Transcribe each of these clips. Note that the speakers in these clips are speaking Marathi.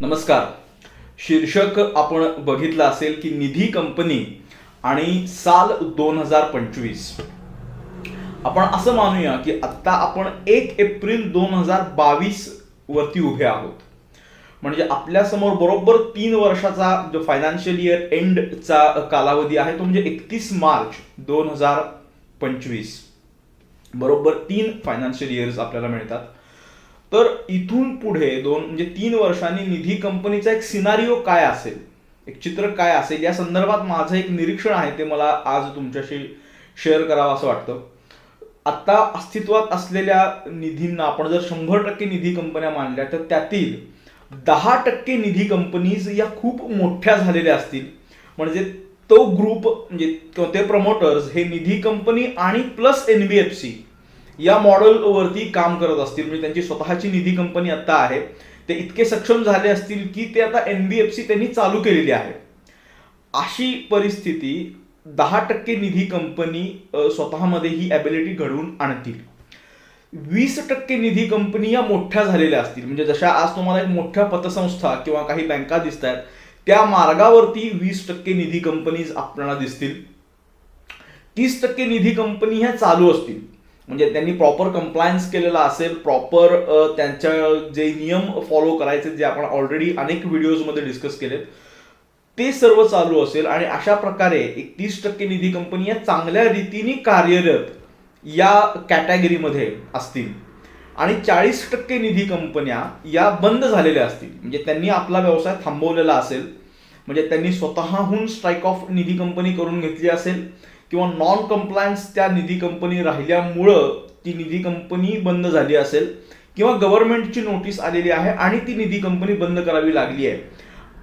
नमस्कार. शीर्षक आपण बघितलं असेल की निधी कंपनी आणि साल 2025. आपण असं मानूया की आत्ता आपण 1 एप्रिल 2022 वरती उभे आहोत. म्हणजे आपल्यासमोर बरोबर 3 वर्षाचा जो फायनान्शियल इयर एंडचा कालावधी आहे तो म्हणजे 31 मार्च 2025. बरोबर 3 फायनान्शियल इयर्स आपल्याला मिळतात. तर इथून पुढे म्हणजे 3 वर्षांनी निधी कंपनीचा एक सिनारिओ काय असेल, एक चित्र काय असेल, या संदर्भात माझं एक निरीक्षण आहे ते मला आज तुमच्याशी शेअर करावं असं वाटतं. आता अस्तित्वात असलेल्या निधींना आपण जर 100% निधी कंपन्या मानल्या तर त्यातील 10% निधी कंपनीज या खूप मोठ्या झालेल्या असतील. म्हणजे तो ग्रुप म्हणजे ते प्रमोटर्स हे निधी कंपनी आणि प्लस एनबीएफसी या मॉडेलवरती काम करत असतील. म्हणजे त्यांची स्वतःची निधी कंपनी आता आहे, ते इतके सक्षम झाले असतील की ते आता एनबीएफसी त्यांनी चालू केलेली आहे. अशी परिस्थिती 10% निधी कंपनी स्वतःमध्ये ही ॲबिलिटी घडवून आणतील. 20% निधी कंपनी या मोठ्या झालेल्या असतील. म्हणजे जशा आज तुम्हाला एक मोठ्या पतसंस्था किंवा काही बँका दिसत आहेत त्या मार्गावरती 20% निधी कंपनीज आपल्याला दिसतील. 30% निधी कंपनी ह्या चालू असतील. म्हणजे त्यांनी प्रॉपर कंप्लायन्स केलेला असेल, प्रॉपर त्यांच्या जे नियम फॉलो करायचे जे आपण ऑलरेडी अनेक व्हिडिओजमध्ये डिस्कस केलेत ते सर्व चालू असेल. आणि अशा प्रकारे 31% निधी कंपनी या चांगल्या रीतीने कार्यरत या कॅटेगरीमध्ये असतील. आणि 40% निधी कंपन्या या बंद झालेल्या असतील. म्हणजे त्यांनी आपला व्यवसाय थांबवलेला असेल. म्हणजे त्यांनी स्वतःहून स्ट्राईक ऑफ निधी कंपनी करून घेतली असेल किंवा नॉन कंप्लायन्स त्या निधी कंपनी राहिल्यामुळं ती निधी कंपनी बंद झाली असेल किंवा गव्हर्नमेंटची नोटीस आलेली आहे आणि ती निधी कंपनी बंद करावी लागली आहे.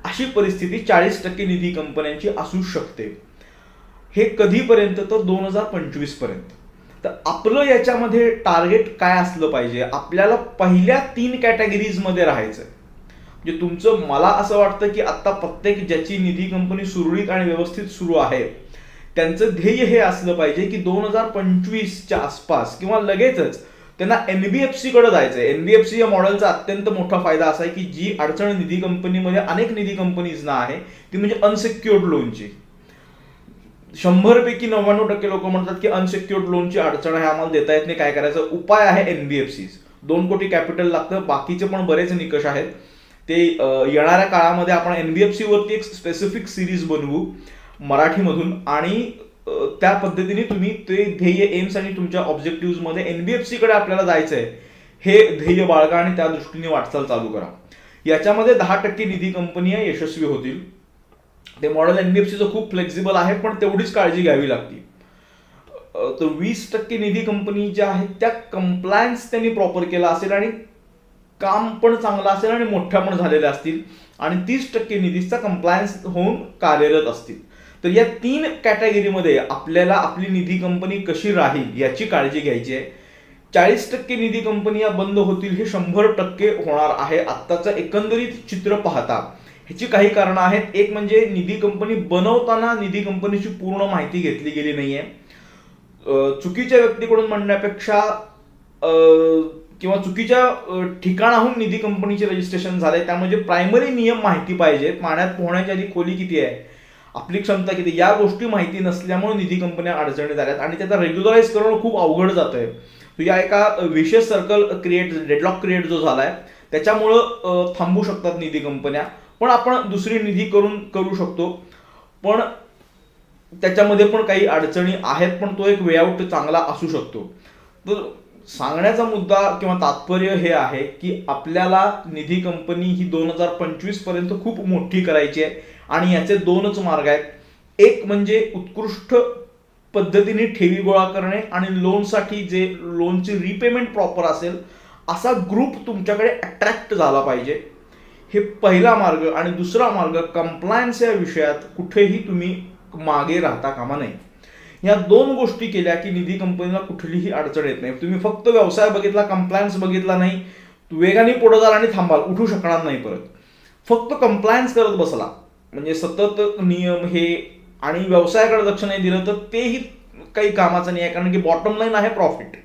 अशी परिस्थिती 40% निधी कंपन्यांची असू शकते. हे कधीपर्यंत तर 2025 पर्यंत. तर आपलं याच्यामध्ये टार्गेट काय असलं पाहिजे, आपल्याला पहिल्या 3 कॅटेगरीजमध्ये राहायचं. म्हणजे तुमचं, मला असं वाटतं की आता प्रत्येक ज्याची निधी कंपनी सुरळीत आणि व्यवस्थित सुरू आहे त्यांचं ध्येय हे असलं पाहिजे की 2025च्या आसपास किंवा लगेचच त्यांना एनबीएफसी कडे जायचंय. एनबीएफसी या मॉडेलचा अत्यंत मोठा फायदा असा आहे की जी अडचण निधी कंपनीमध्ये अनेक निधी कंपनीजना आहे ती म्हणजे अनसेक्युअर्ड लोनची. 100 पैकी 99% लोक म्हणतात की अनसेक्युअर्ड लोनची अडचण आहे, आम्हाला देता येत नाही, काय करायचं. उपाय आहे एनबीएफसी. 2 कोटी कॅपिटल लागतं, बाकीचे पण बरेच निकष आहेत. ते येणाऱ्या काळामध्ये आपण एनबीएफसी वरती एक स्पेसिफिक सिरीज बनवू मराठीमधून आणि त्या पद्धतीने तुम्ही ते ध्येय, एम्स आणि तुमच्या ऑब्जेक्टिव्ह मध्ये एनबीएफसी कडे आपल्याला जायचंय हे ध्येय बाळगा आणि त्या दृष्टीने वाटचाल चालू करा. याच्यामध्ये 10% निधी कंपन्या यशस्वी होतील. ते मॉडेल एनबीएफसीचं खूप फ्लेक्झिबल आहे पण तेवढीच काळजी घ्यावी लागते. तर 20% निधी कंपनी ज्या आहेत त्या कंप्लायन्स त्यांनी प्रॉपर केला असेल आणि काम पण चांगलं असेल आणि मोठ्या पण झालेल्या असतील. आणि 30% निधीचा कंप्लायन्स होऊन कार्यरत असतील. तर या 3 कॅटेगरीमध्ये आपल्याला आपली निधी कंपनी कशी राहील याची काळजी घ्यायची आहे. 40% निधी कंपनी या बंद होतील हे 100% होणार आहे. आत्ताचं एकंदरीत चित्र पाहता ह्याची काही कारणं आहेत. एक म्हणजे निधी कंपनी बनवताना निधी कंपनीची पूर्ण माहिती घेतली गेली नाहीये. चुकीच्या व्यक्तीकडून म्हणण्यापेक्षा किंवा चुकीच्या ठिकाणाहून निधी कंपनीचे रजिस्ट्रेशन झाले, त्यामुळे प्रायमरी नियम माहिती पाहिजेत. पाण्यात पोहण्याच्या आधी खोली किती आहे, आपली क्षमता किती, या गोष्टी माहिती नसल्यामुळे निधी कंपन्या अडचणीत आल्यात आणि त्याचा रेग्युलराईज करणं खूप अवघड जातंय. या एका विशेष सर्कल क्रिएट, डेडलॉक क्रिएट जो झालाय त्याच्यामुळं थांबू शकतात निधी कंपन्या. पण आपण दुसरी निधी करू शकतो. पण त्याच्यामध्ये पण काही अडचणी आहेत, पण तो एक वे आउट चांगला असू शकतो. तर सांगण्याचा मुद्दा किंवा तात्पर्य हे आहे की आपल्याला निधी कंपनी ही 2025 पर्यंत खूप मोठी करायची आहे आणि याचे 2च मार्ग आहेत. एक म्हणजे उत्कृष्ट पद्धतीने ठेवी गोळा करणे आणि लोनसाठी जे लोनची रिपेमेंट प्रॉपर असेल असा ग्रुप तुमच्याकडे अट्रॅक्ट झाला पाहिजे. हे पहिला मार्ग. आणि दुसरा मार्ग, कंप्लायन्स या विषयात कुठेही तुम्ही मागे राहता कामा नये. या 2 गोष्टी केल्या की निधी कंपनीला कुठलीही अडचण येत नाही. तुम्ही फक्त व्यवसाय बघितला, कंप्लायन्स बघितला नाही, वेगाने पुढे जाल आणि थांबाल, उठू शकणार नाही परत. फक्त कंप्लायन्स करत बसला म्हणजे सतत नियम हे आणि व्यवसायाकडे लक्ष नाही दिलं तर तेही काही कामाचं नाही आहे. कारण की बॉटम लाईन आहे प्रॉफिट.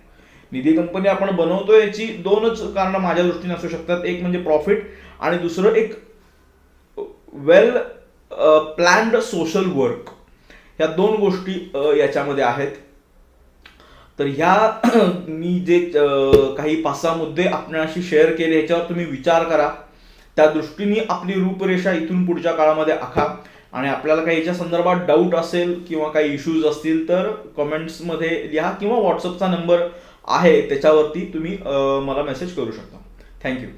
निधी कंपनी आपण बनवतो याची 2च कारणं माझ्या दृष्टीने असू शकतात. एक म्हणजे प्रॉफिट आणि दुसरं एक वेल प्लॅन्ड सोशल वर्क, ह्या दोन गोष्टी याच्यामध्ये आहेत. तर ह्या मी जे काही 5-6 मुद्दे आपणाशी शेअर केले ह्याच्यावर तुम्ही विचार करा. त्या दृष्टीने आपली रूपरेषा इथून पुढच्या काळामध्ये आखा. आणि आपल्याला काही याच्या संदर्भात डाऊट असेल किंवा काही इश्यूज असतील तर कमेंट्समध्ये लिहा किंवा व्हॉट्सअपचा नंबर आहे त्याच्यावरती तुम्ही मला मेसेज करू शकता. थँक्यू.